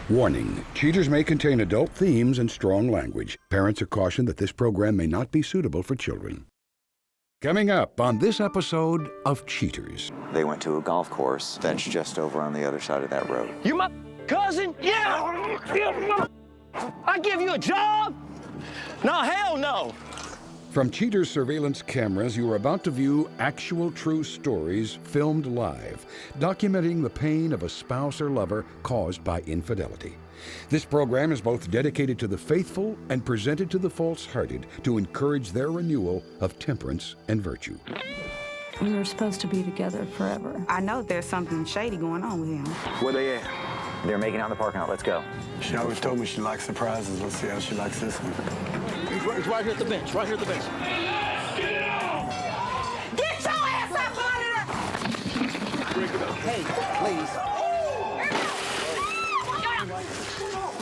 Warning, cheaters may contain adult themes and strong language. Parents are cautioned that this program may not be suitable for children. Coming up on this episode of Cheaters. They went to a golf course that's just over on the other side of that road. You my cousin? Yeah! I give you a job? No, hell no! From Cheaters surveillance cameras, you are about to view actual true stories filmed live, documenting the pain of a spouse or lover caused by infidelity. This program is both dedicated to the faithful and presented to the false-hearted to encourage their renewal of temperance and virtue. We were supposed to be together forever. I know there's something shady going on with him. Where they at? They're making out in the parking lot. Let's go. She always told me she likes surprises. Let's see how she likes this one. He's right here at the bench, right here at the bench. Get your ass up out of there! Hey, please.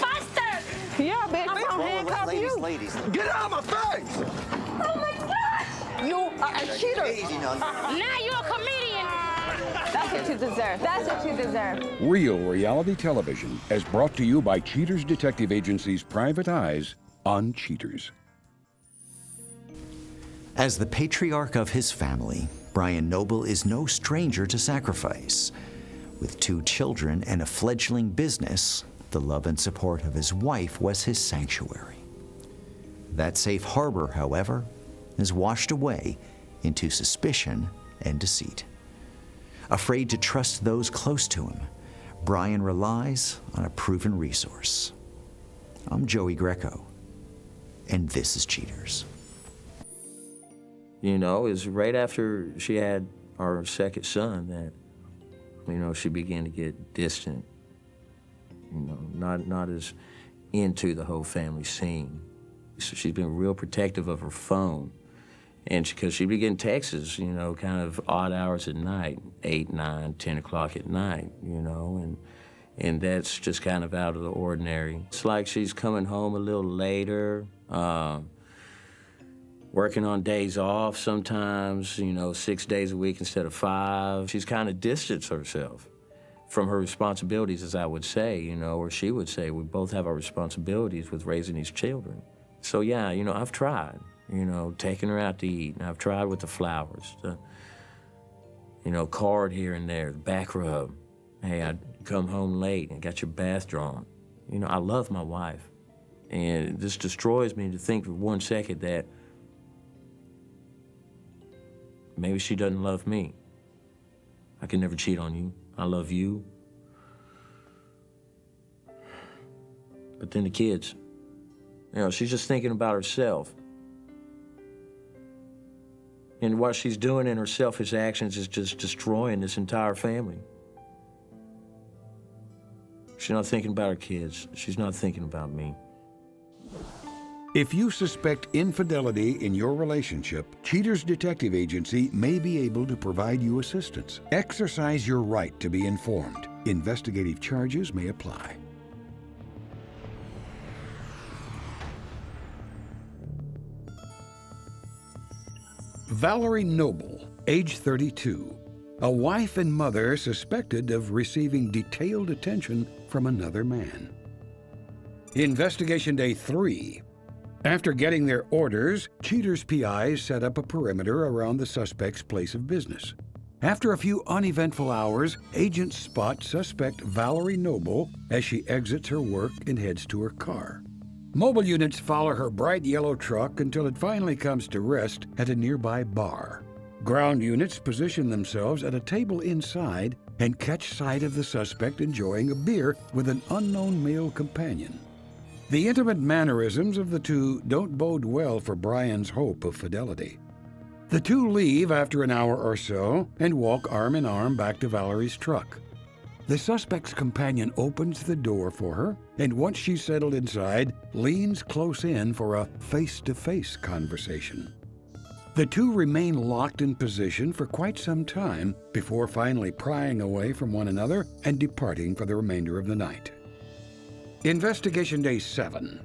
Buster! Yeah, bitch, I'm gonna handcuff you. Ladies. Get out of my face! Oh my God! You are a cheater. Now you're a comedian. That's what you deserve. That's what you deserve. Real reality television as brought to you by Cheaters Detective Agency's Private Eyes on Cheaters. As the patriarch of his family, Brian Noble is no stranger to sacrifice. With 2 children and a fledgling business, the love and support of his wife was his sanctuary. That safe harbor, however, is washed away into suspicion and deceit. Afraid to trust those close to him, Brian relies on a proven resource. I'm Joey Greco, and this is Cheaters. You know, it was right after she had our second son that, you know, she began to get distant. You know, not as into the whole family scene. So she's been real protective of her phone. And because she'd be getting texts, you know, kind of odd hours at night, 8, 9, 10 o'clock at night, you know, and that's just kind of out of the ordinary. It's like she's coming home a little later, working on days off sometimes, you know, 6 days a week instead of 5. She's kind of distanced herself from her responsibilities, as I would say, you know, or she would say. We both have our responsibilities with raising these children. So yeah, you know, I've tried, you know, taking her out to eat, and I've tried with the flowers, the, you know, card here and there, the back rub. Hey, I'd come home late and got your bath drawn. You know, I love my wife. And this destroys me to think for 1 second that maybe she doesn't love me. I can never cheat on you. I love you. But then the kids, you know, she's just thinking about herself. And what she's doing in her selfish actions is just destroying this entire family. She's not thinking about her kids. She's not thinking about me. If you suspect infidelity in your relationship, Cheaters Detective Agency may be able to provide you assistance. Exercise your right to be informed. Investigative charges may apply. Valerie Noble, age 32, a wife and mother suspected of receiving detailed attention from another man. Investigation Day 3. After getting their orders, Cheaters PIs set up a perimeter around the suspect's place of business. After a few uneventful hours, agents spot suspect Valerie Noble as she exits her work and heads to her car. Mobile units follow her bright yellow truck until it finally comes to rest at a nearby bar. Ground units position themselves at a table inside and catch sight of the suspect enjoying a beer with an unknown male companion. The intimate mannerisms of the two don't bode well for Brian's hope of fidelity. The two leave after an hour or so and walk arm in arm back to Valerie's truck. The suspect's companion opens the door for her, and once she's settled inside, leans close in for a face-to-face conversation. The two remain locked in position for quite some time before finally prying away from one another and departing for the remainder of the night. Investigation Day 7.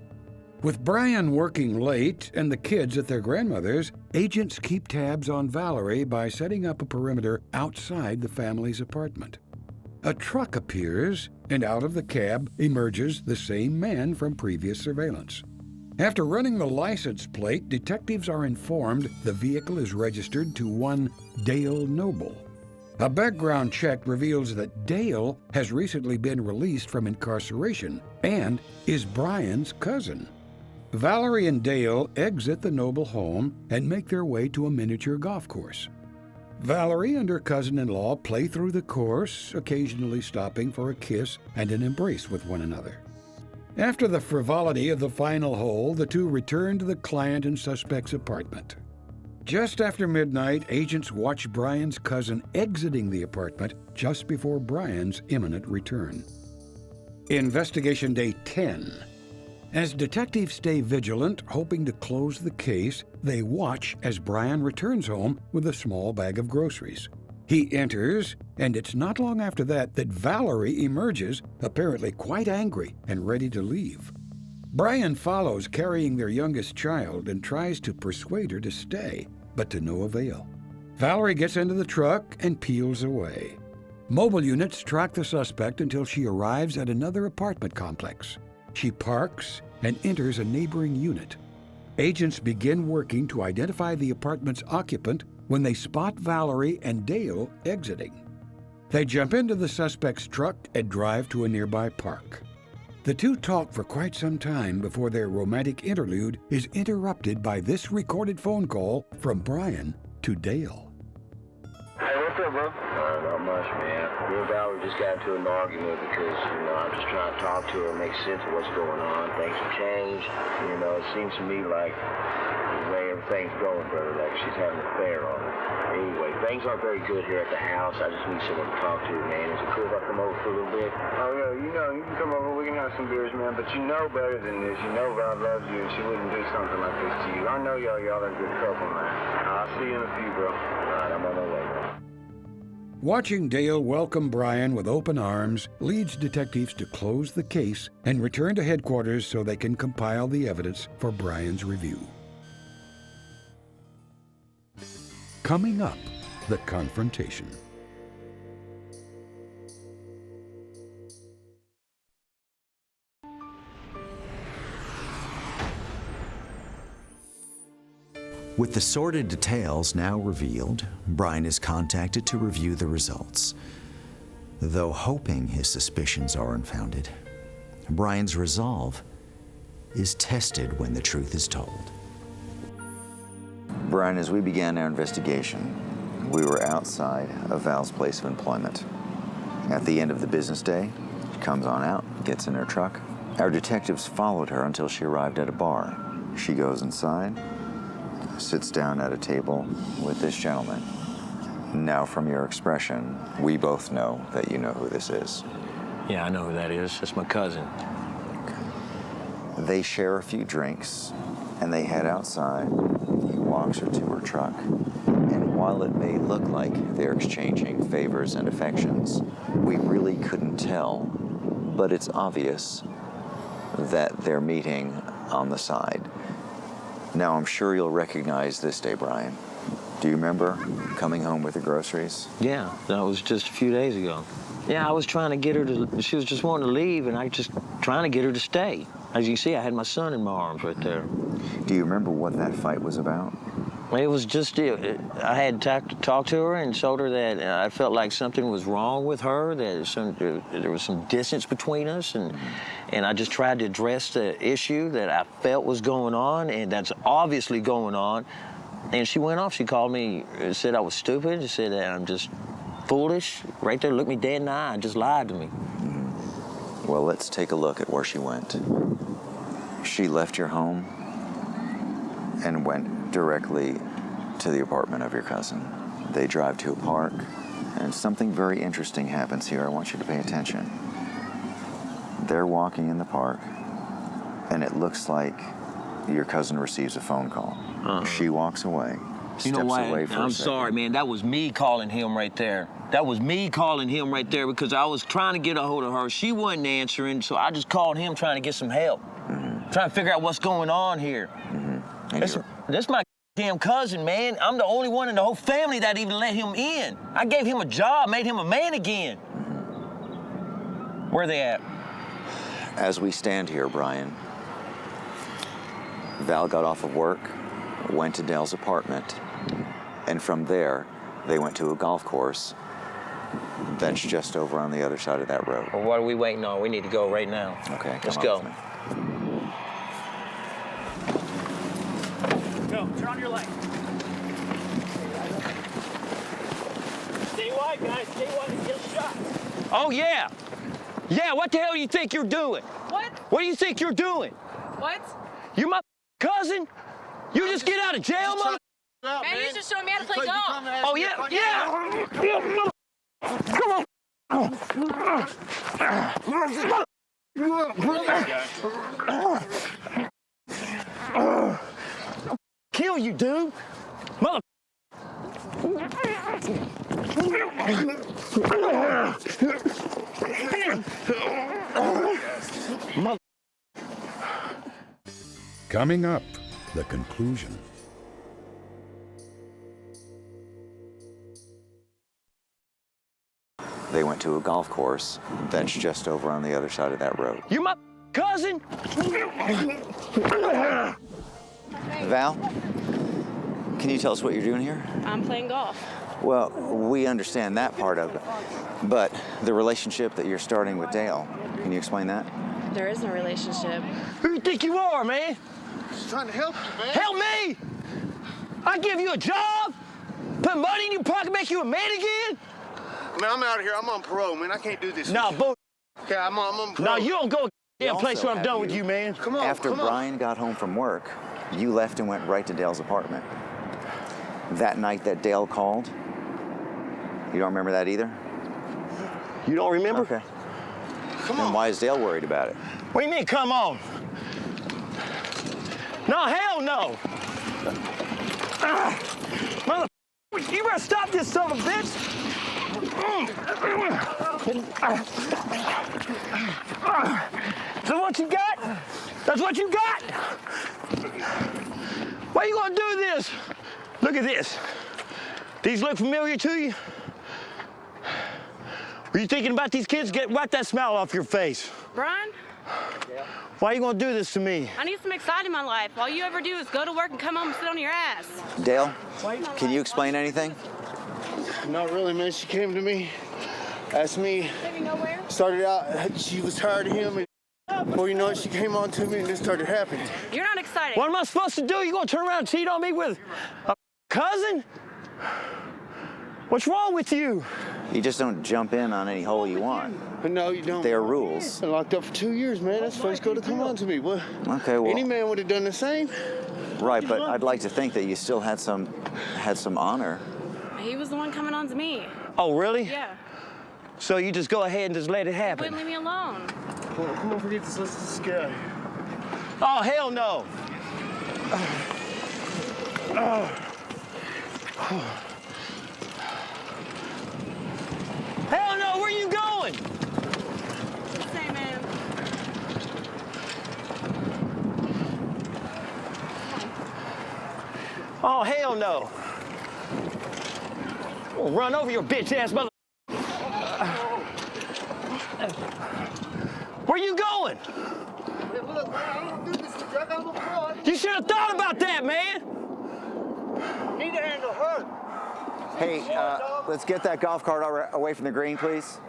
With Brian working late and the kids at their grandmother's, agents keep tabs on Valerie by setting up a perimeter outside the family's apartment. a truck appears, and out of the cab emerges the same man from previous surveillance. After running the license plate, detectives are informed the vehicle is registered to one Dale Noble. A background check reveals that Dale has recently been released from incarceration and is Brian's cousin. Valerie and Dale exit the Noble home and make their way to a miniature golf course. Valerie and her cousin-in-law play through the course, occasionally stopping for a kiss and an embrace with one another. After the frivolity of the final hole, the two return to the client and suspect's apartment. Just after midnight, agents watch Brian's cousin exiting the apartment just before Brian's imminent return. Investigation Day 10. As detectives stay vigilant, hoping to close the case, they watch as Brian returns home with a small bag of groceries. He enters, and it's not long after that Valerie emerges, apparently quite angry and ready to leave. Brian follows, carrying their youngest child, and tries to persuade her to stay, but to no avail. Valerie gets into the truck and peels away. Mobile units track the suspect until she arrives at another apartment complex. She parks and enters a neighboring unit. Agents begin working to identify the apartment's occupant when they spot Valerie and Dale exiting. They jump into the suspect's truck and drive to a nearby park. The two talk for quite some time before their romantic interlude is interrupted by this recorded phone call from Brian to Dale. Hey, what's up, bro? Not much, man. Me and Valerie just got into an argument because, I'm just trying to talk to her, make sense of what's going on. Things have changed. It seems to me like the way everything's going, brother, like she's having an affair on her. Anyway, things aren't very good here at the house. I just need someone to talk to, man. Is it cool if I come over for a little bit? Oh, yeah, you can come over. We can have some beers, man. But you know better than this. You know Val loves you, and she wouldn't do something like this to you. I know y'all are a good couple, man. I'll see you in a few, bro. All right, I'm on my way, man. Watching Dale welcome Brian with open arms leads detectives to close the case and return to headquarters so they can compile the evidence for Brian's review. Coming up, the confrontation. With the sordid details now revealed, Brian is contacted to review the results. Though hoping his suspicions are unfounded, Brian's resolve is tested when the truth is told. Brian, as we began our investigation, we were outside of Val's place of employment. At the end of the business day, she comes on out, gets in her truck. Our detectives followed her until she arrived at a bar. She goes inside, sits down at a table with this gentleman. Now, from your expression, we both know that you know who this is. Yeah, I know who that is. That's my cousin. They share a few drinks, and they head outside. He walks her to her truck, and while it may look like they're exchanging favors and affections, we really couldn't tell, but it's obvious that they're meeting on the side. Now, I'm sure you'll recognize this day, Brian. Do you remember coming home with the groceries? Yeah, that was just a few days ago. Yeah, I was trying to get her to, she was just wanting to leave, and I was just trying to get her to stay. As you can see, I had my son in my arms right there. Do you remember what that fight was about? It was just, I had talked to her and told her that I felt like something was wrong with her, that there was some distance between us, and I just tried to address the issue that I felt was going on, and that's obviously going on. And she went off. She called me, said I was stupid, she said that I'm just foolish. Right there, looked me dead in the eye and just lied to me. Well, let's take a look at where she went. She left your home and went directly to the apartment of your cousin. They drive to a park, and something very interesting happens here. I want you to pay attention. They're walking in the park, and it looks like your cousin receives a phone call. She walks away, You know steps what? away for a I'm second. sorry, man. That was me calling him right there. That was me calling him right there because I was trying to get a hold of her. She wasn't answering, so I just called him trying to get some help. Trying to figure out what's going on here. This my damn cousin, man. I'm the only one in the whole family that even let him in. I gave him a job, made him a man again. Where they at? As we stand here, Brian, Val got off of work, went to Dale's apartment, and from there, they went to a golf course that's just over on the other side of that road. Well, what are we waiting on? We need to go right now. Okay, Let's come go. on with me. Go, turn on your light. Stay wide, guys. Stay wide and get shot. Oh, yeah. Yeah, what the hell do you think you're doing? What? What do you think you're doing? What? You my cousin? You just get out of jail, mother? Man, he's just showing me how to play golf. Oh, yeah, yeah. Come on. Kill you, dude. Mother. Mother. Coming up, the conclusion. They went to a golf course that's just over on the other side of that road. You my cousin? Val, can you tell us what you're doing here? I'm playing golf. Well, we understand that part of it, but the relationship that you're starting with Dale, can you explain that? There is no relationship. Who do you think you are, man? Just trying to help you, man. Help me! I give you a job, put money in your pocket, make you a man again? Man, I'm out of here. I'm on parole, man. I can't do this. Nah, bull. Okay, I'm on parole. No, you don't go We damn place also where I'm have done with you, man. Come on, After come on. Brian got home from work, you left and went right to Dale's apartment. That night that Dale called, you don't remember that either? You don't remember? Okay. Come Then on. why is Dale worried about it? What do you mean, come on? No, hell no. Mother, you better stop this son of a bitch. So what you got? That's what you got? Why you gonna do this? Look at this. These look familiar to you? Were you thinking about these kids? Wipe that smile off your face. Brian, Why are you gonna do this to me? I need some excitement in my life. All you ever do is go to work and come home and sit on your ass. Dale, can you explain anything? Not really, man. She came to me, asked me, Maybe nowhere. started out, she was tired of him, and before you know it, she came on to me, and this started happening. You're not excited. What am I supposed to do? You gonna turn around and cheat on me with a cousin? What's wrong with you? You just don't jump in on any hole you want. But no, you don't. There are rules. Been locked up for 2 years, man. That's first go to come on to me. What? Okay, well, Any man would have done the same. right, but I'd like to think that you still had some honor. He was the one coming on to me. Oh, really? Yeah. So you just go ahead and just let it Wouldn't happen? leave me alone. Come on, forget this. Let's just get out of here. Oh, hell no. Hell no, where you going? Say, man. Oh, hell no. I'll run over your bitch ass mother. Where you going? Look, man, I don't do this with you. I got a little boy. You should have thought about that, man. Need to handle her. Hey, let's get that golf cart away from the green, please.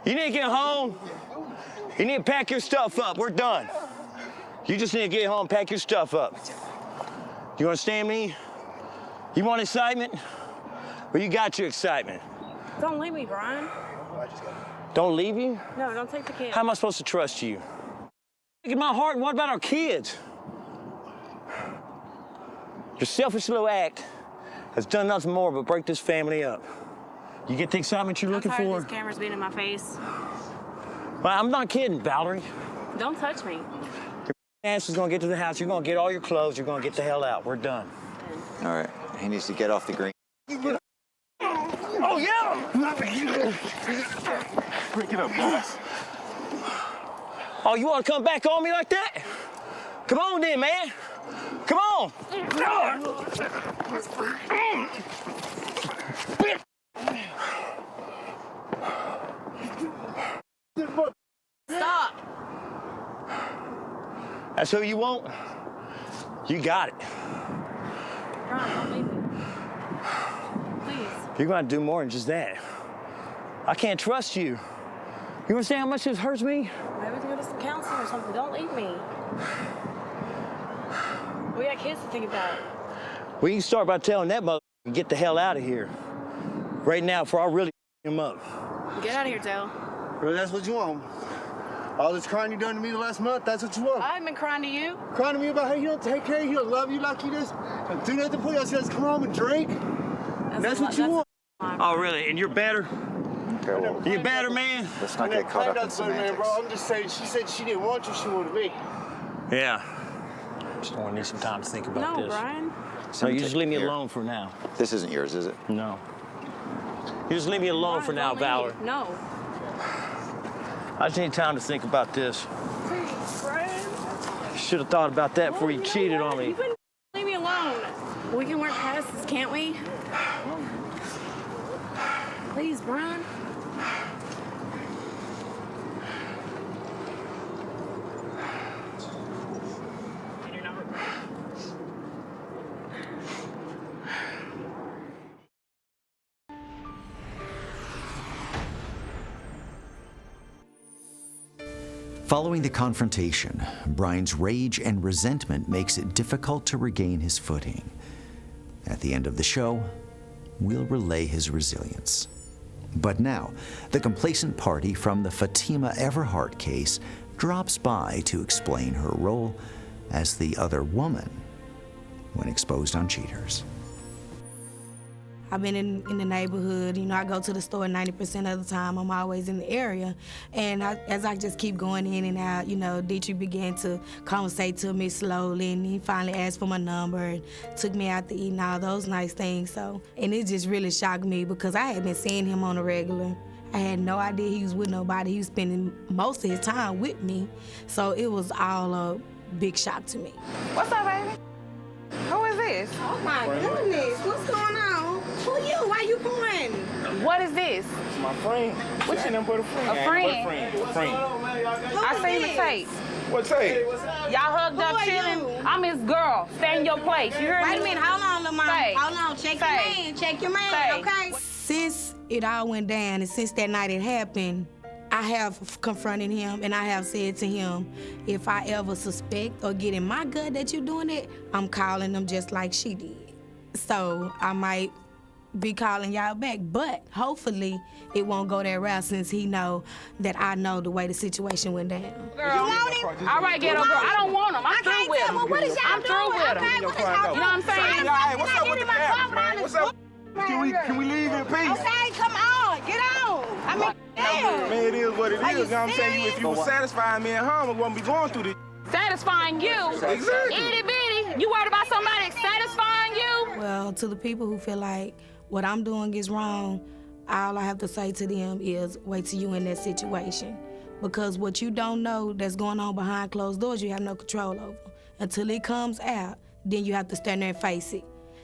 You need to get home. You need to pack your stuff up. We're done. You just need to get home and pack your stuff up. You understand me? You want excitement? Or you got your excitement? Don't leave me, Brian. Don't leave you? No, don't take the kid. How am I supposed to trust you? Look at my heart, and what about our kids? Your selfish little act has done nothing more but break this family up. You get the excitement you're looking I'm tired for? of these cameras being in my face. Well, I'm not kidding, Valerie. Don't touch me. Your ass is gonna get to the house, you're gonna get all your clothes, you're gonna get the hell out. We're done. All right, he needs to get off the green. Oh, yeah! Break it up, guys. Oh, you wanna come back on me like that? Come on then, man. Come on. That's who you want? You got it. Brian, don't leave me. Please. You're gonna do more than just that. I can't trust you. You understand how much this hurts me? Maybe we can go to some counseling or something. Don't leave me. We got kids to think about. Well, you can start by telling that mother to get the hell out of here. Right now, before I really him up. Get out of here, Dale. Bro, that's what you want. All this crying you done to me the last month, that's what you want. I haven't been crying to you. Crying to me about how you don't take care of you, he don't love you like you just do nothing for you. I said, come home and drink. That's what you want. Oh, really? And you're better? Okay, well, You better, man? let's not get caught up in Man, semantics. bro, I'm just saying, she said she didn't want you, she wanted me. Yeah. Just want to need some time to think about No, this. Brian. So you just leave me Here. alone for now. This isn't yours, is it? No. You just leave me alone for now, Don't Valerie. leave. No. I just need time to think about this. Please, Brian. You should have thought about that before you cheated on me. You've been leave me alone. We can work past this, can't we? Please, Brian. Following the confrontation, Brian's rage and resentment makes it difficult to regain his footing. At the end of the show, we'll relay his resilience. But now, the complacent party from the Fatima Everhart case drops by to explain her role as the other woman when exposed on cheaters. I've been in the neighborhood. You know, I go to the store 90% of the time. I'm always in the area. And as I just keep going in and out, you know, Dietrich began to conversate to me slowly, and he finally asked for my number and took me out to eat and all those nice things. So, and it just really shocked me because I had been seeing him on a regular. I had no idea he was with nobody. He was spending most of his time with me. So it was all a big shock to me. What's up, baby? Who is this? Oh my goodness, what's going on? Who you? Why you going? What is this? It's my friend. What's your number? A friend? A friend. I seen the tape. What tape? Y'all hugged up Who are chilling. you? I'm his girl. Stay in your place. You hear me? Wait a minute, hold on, little mama. Say. Hold on, check your Say. man, check your man, Say. okay? Since it all went down and since that night it happened, I have confronted him and I have said to him, if I ever suspect or get in my gut that you're doing it, I'm calling them just like she did. So I might be calling y'all back, but hopefully it won't go that route since he know that I know the way the situation went down. Girl. You want him? All right, ghetto girl. I don't want him. I'm through with him. Well, what is y'all I'm through doing? with him. Okay, what is y'all You know what I'm saying? Hey, what's up with the cameras, man? What's up? Can we leave in peace? Okay, come on, get on. I mean, damn. Man, it is what it is. Are You you know what I'm saying? If you were satisfying me at home, we wouldn't be going through this. Satisfying you. Exactly. Itty bitty. You worried about somebody satisfying you? Well, to the people who feel like what I'm doing is wrong, all I have to say to them is wait till you in that situation. Because what you don't know that's going on behind closed doors, you have no control over. Until it comes out, then you have to stand there and face it.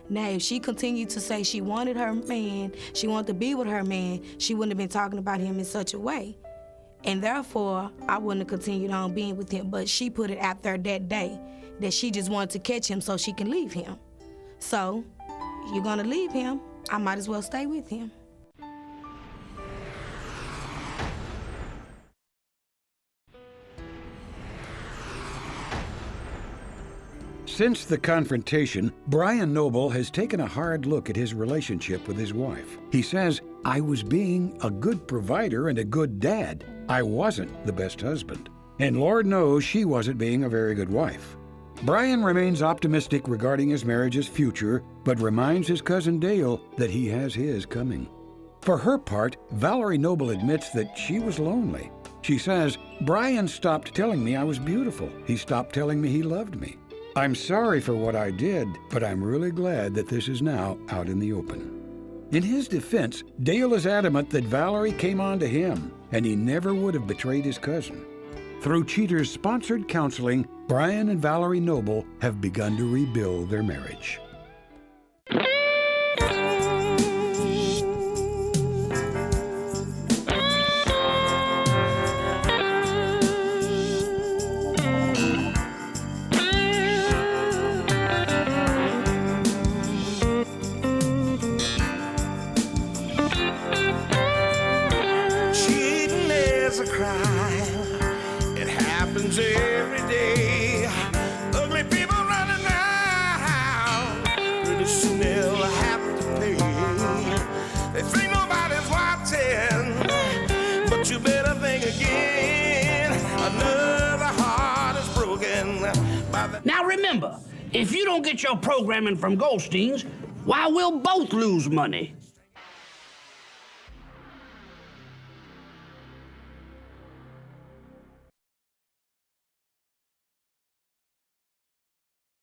Now, if she continued to say she wanted her man, she wanted to be with her man, she wouldn't have been talking about him in such a way. And therefore, I wouldn't have continued on being with him. But she put it out there that day that she just wanted to catch him so she can leave him. So, you're gonna leave him, I might as well stay with him. Since the confrontation, Brian Noble has taken a hard look at his relationship with his wife. He says, I was being a good provider and a good dad. I wasn't the best husband. And Lord knows she wasn't being a very good wife. Brian remains optimistic regarding his marriage's future, but reminds his cousin Dale that he has his coming. For her part, Valerie Noble admits that she was lonely. She says, Brian stopped telling me I was beautiful. He stopped telling me he loved me. I'm sorry for what I did, but I'm really glad that this is now out in the open. In his defense, Dale is adamant that Valerie came on to him, and he never would have betrayed his cousin. Through Cheater's sponsored counseling, Brian and Valerie Noble have begun to rebuild their marriage. Now remember, if you don't get your programming from Goldstein's, why, we'll both lose money.